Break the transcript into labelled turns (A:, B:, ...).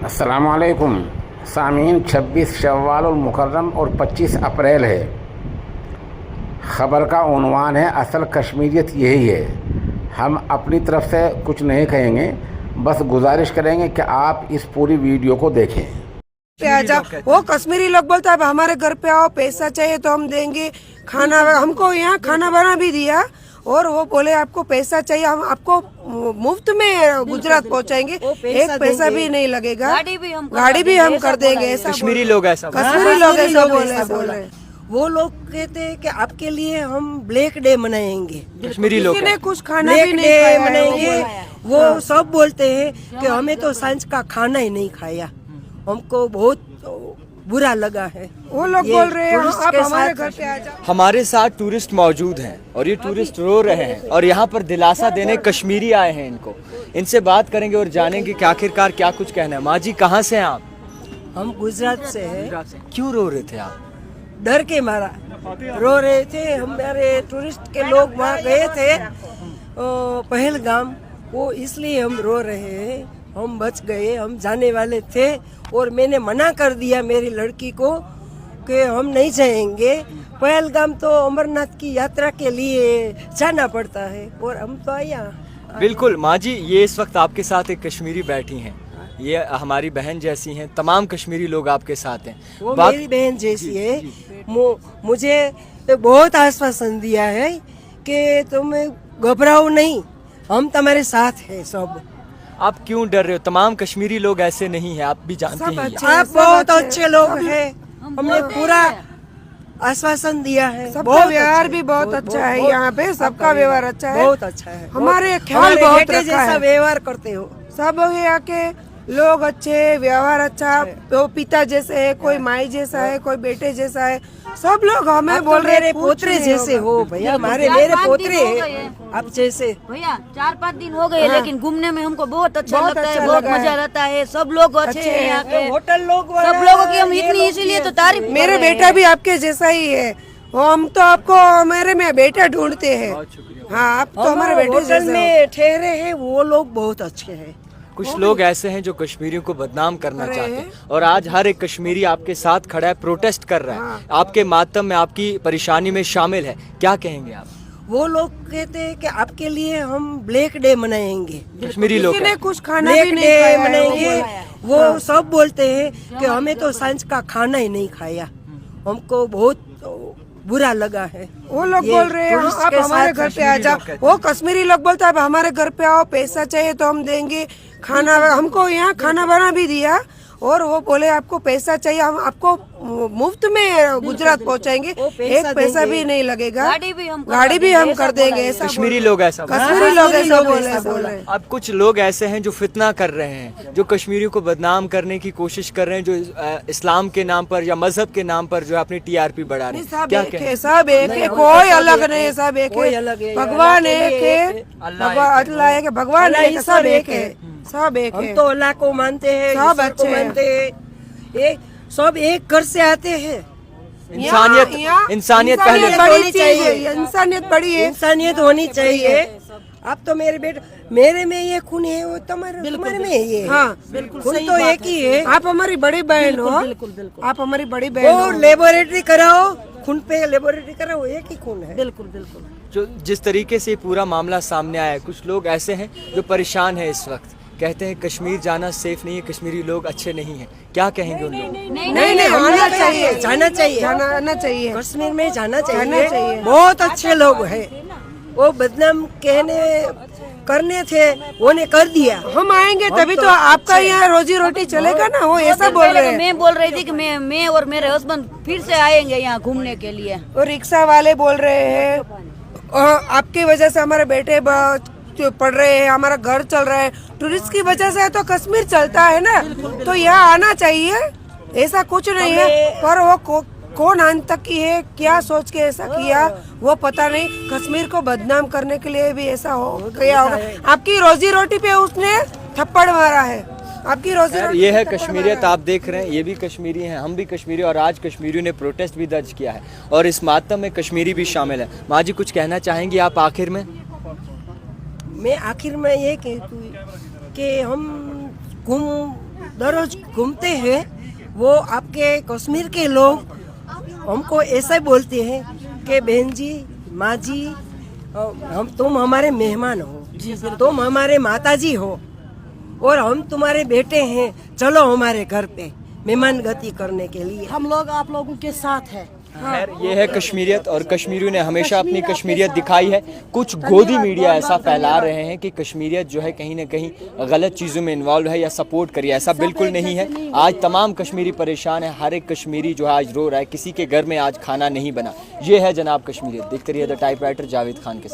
A: अस्सलामुअलैकुम सामीन। 26 शव्वाल मुकर्रम और 25 अप्रैल है। ख़बर का उन्वान है असल कश्मीरियत यही है। हम अपनी तरफ से कुछ नहीं कहेंगे, बस गुजारिश करेंगे कि आप इस पूरी वीडियो को देखें।
B: वो कश्मीरी लोग बोलता है हमारे घर पे आओ, पैसा चाहिए तो हम देंगे, खाना हमको यहाँ खाना बना भी दिया और वो बोले आपको पैसा चाहिए हम आपको मुफ्त में गुजरात पहुँचाएंगे, एक पैसा भी नहीं लगेगा, गाड़ी भी हम कर देंगे। ऐसा
C: कश्मीरी लोग ऐसा
B: बोले।
D: वो लोग कहते हैं कि आपके लिए हम ब्लैक डे मनाएंगे,
C: कश्मीरी लोग
B: किसी ने कुछ खाना भी
D: ब्लैक
B: नहीं
D: डे
B: खाया
D: मनाएंगे। वो सब बोलते हैं कि हमें तो सांझ का खाना ही नहीं खाया, हमको बहुत बुरा लगा है।
B: वो लोग बोल रहे हैं आप हमारे घर पे आ जाओ।
C: हमारे साथ टूरिस्ट मौजूद हैं और ये टूरिस्ट रो रहे हैं और यहाँ पर दिलासा देने कश्मीरी आए हैं। इनसे बात करेंगे और जानेंगे कि आखिरकार क्या कुछ कहना है। माँ जी कहाँ से हैं आप?
D: हम गुजरात से हैं।
C: क्यों रो रहे थे आप?
D: डर के मारा रो रहे थे। हमारे टूरिस्ट के लोग वहाँ गए थे पहलगाम, वो इसलिए हम रो रहे हैं। हम बच गए, हम जाने वाले थे और मैंने मना कर दिया मेरी लड़की को कि हम नहीं जाएंगे। पहलगाम तो अमरनाथ की यात्रा के लिए जाना पड़ता है और हम तो आया।
C: बिल्कुल माँ जी, ये इस वक्त आपके साथ एक कश्मीरी बैठी हैं, ये हमारी बहन जैसी हैं। तमाम कश्मीरी लोग आपके साथ हैं।
D: वो मेरी बहन जैसी है। मुझे बहुत आश्वासन दिया है कि तुम घबराओ नहीं, हम तुम्हारे साथ हैं सब।
C: आप क्यों डर रहे हो? तमाम कश्मीरी लोग ऐसे नहीं हैं, आप भी जानते हैं।
D: आप बहुत अच्छे लोग हैं, हमने पूरा आश्वासन दिया है।
B: सबका व्यवहार भी बहुत अच्छा है, यहाँ पे सबका व्यवहार अच्छा है,
D: बहुत अच्छा है।
B: हमारे ख्याल बहुत
D: बेटे
B: रखा
D: जैसा
B: है।
D: व्यवहार करते हो
B: सब यहाँ के लोग अच्छे, व्यवहार अच्छा, तो पिता जैसे है, कोई माई जैसा है, कोई बेटे जैसा है, सब लोग हमें बोल रहे
D: मेरे पोतरे जैसे हो भैया, हमारे मेरे पोतरे हैं आप जैसे।
E: भैया 4-5 दिन हो गए, लेकिन घूमने में हमको बहुत अच्छा
B: बहुत
E: लगता
B: अच्छा
E: है, बहुत
B: लगा
E: मजा
B: है।
E: रहता है। सब लोग अच्छे हैं यहाँ के,
D: होटल लोग
E: सब लोगों की हम इतनी इसीलिए तो तारीफ
B: मेरे बेटा भी आपके जैसा ही है। हम तो आपको मेरे में बेटा ढूंढते हैं। हाँ, आप तो हमारे बेटे
D: होटल
B: जैसे हो।
D: में ठहरे हैं, वो लोग बहुत अच्छे हैं।
C: कुछ लोग ऐसे हैं जो कश्मीरियों को बदनाम करना चाहते हैं और आज हर एक कश्मीरी आपके साथ खड़ा है, प्रोटेस्ट कर रहा है, आपके मातम में, आपकी परेशानी में शामिल है। क्या कहेंगे आप?
D: वो लोग कहते हैं कि आपके लिए हम ब्लैक डे मनाएंगे,
C: कश्मीरी लोग
B: किसी ने कुछ खाना
D: ब्लैक
B: भी नहीं
D: डे
B: खाया है।
D: मनाएंगे। वो सब बोलते हैं कि हमें तो सांझ का खाना ही नहीं खाया, हमको बहुत बुरा लगा है।
B: वो लोग
D: ये
B: बोल रहे हैं
D: टूरिस्ट
B: आप
D: के
B: हमारे
D: साथ
B: घर पे आ जाओ। वो कश्मीरी लोग बोलता है हमारे घर पे आओ, पैसा चाहिए तो हम देंगे, खाना हमको यहाँ खाना बना भी दिया और वो बोले आपको पैसा चाहिए हम आपको मुफ्त में गुजरात पहुँचाएंगे, एक पैसा भी नहीं लगेगा, गाड़ी भी हम कर देंगे। ऐसा
C: कश्मीरी लोग ऐसा
B: कश्मीरी लोग ऐसा बोले।
C: अब कुछ लोग ऐसे हैं जो फितना कर रहे हैं, जो कश्मीरियों को बदनाम करने की कोशिश कर रहे हैं, जो इस्लाम के नाम पर या मजहब के नाम पर जो अपनी टीआरपी बढ़ा रहे हैं।
B: सब
C: क्या
B: एक
C: कहें?
B: है, सब एक है, कोई अलग नहीं है, सब एक
D: कोई
B: है।
D: अलग है,
B: भगवान एक है, अल्लाह एक है, भगवान एक है, सब एक है, सब एक
D: हम
B: है।
D: तो अल्लाह को मानते हैं,
B: सब
D: ईश्वर को
B: अच्छे हैं।
D: मानते हैं। ये सब एक घर से आते हैं।
C: इंसानियत पहले।
B: बड़ी चीज है, इंसानियत बड़ी है।
D: इंसानियत होनी चाहिए। आप तो मेरे बेटे, मेरे में ये खून है, वो तुम्हारे में ये है।
B: हाँ, बिल्कुल
D: खून
B: सही
D: तो
B: बात
D: एक ही है।
B: आप हमारी बड़ी बहन हो, आप हमारी बड़ी बहन
D: वो
B: हो।
D: लेबोरेटरी कराओ, खून पे लेबोरेटरी कराओ, एक ही खून है।
B: बिल्कुल बिल्कुल।
C: जो जिस तरीके से पूरा मामला सामने आया है, कुछ लोग ऐसे हैं जो परेशान हैं इस वक्त, कहते हैं कश्मीर जाना सेफ नहीं है, कश्मीरी लोग अच्छे नहीं हैं। क्या कहेंगे उन लोगों को?
B: नहीं नहीं, आना चाहिए,
D: जाना चाहिए,
B: जाना चाहिए।
D: कश्मीर में जाना
B: जाना चाहिए।
D: बहुत अच्छे लोग हैं। वो बदनाम करने थे, उन्हें कर दिया।
B: हम आएंगे तभी तो आपका यहाँ रोजी रोटी चलेगा ना, वो ऐसा बोल रहे हैं।
E: मैं बोल रही थी कि मैं और मेरे हस्बैंड फिर से आएंगे यहाँ घूमने के लिए।
B: और रिक्शा वाले बोल रहे हैं और आपकी वजह से हमारे बेटे पढ़ रहे हैं, हमारा घर चल रहा है, टूरिस्ट की वजह से तो कश्मीर चलता है ना, तो यहाँ आना चाहिए। ऐसा कुछ नहीं है, पर वो कौन अंत तक की है, क्या सोच के ऐसा किया वो पता नहीं। कश्मीर को बदनाम करने के लिए भी ऐसा हो गया होगा। आपकी रोजी रोटी पे उसने थप्पड़ मारा है, आपकी रोजी रोटी।
C: ये है कश्मीरियत, आप देख रहे हैं, ये भी कश्मीरी हैं, हम भी कश्मीरी, और आज कश्मीरियों ने प्रोटेस्ट भी दर्ज किया है और इस मातम में कश्मीरी भी शामिल है। माँ जी कुछ कहना चाहेंगी आप आखिर में?
D: मैं आखिर में ये कहती हूँ कि हम दररोज घूमते हैं, वो आपके कश्मीर के लोग हमको ऐसा बोलते हैं कि बहन जी, माँ जी, तुम हमारे मेहमान हो, तुम हमारे माता जी हो और हम तुम्हारे बेटे हैं, चलो हमारे घर पे मेहमान गति करने के लिए।
F: हम लोग आप लोगों के साथ हैं।
C: खैर ये है कश्मीरियत और कश्मीरियों ने हमेशा अपनी कश्मीरियत दिखाई है। कुछ गोदी मीडिया ऐसा फैला रहे हैं कि कश्मीरियत जो है कहीं ना कहीं गलत चीज़ों में इन्वॉल्व है या सपोर्ट करिए, ऐसा बिल्कुल नहीं है। आज तमाम कश्मीरी परेशान है, हर एक कश्मीरी जो है आज रो रहा है, किसी के घर में आज खाना नहीं बना। ये है जनाब कश्मीरियत। देखते रहिए द टाइपराइटर जावेद खान के साथ।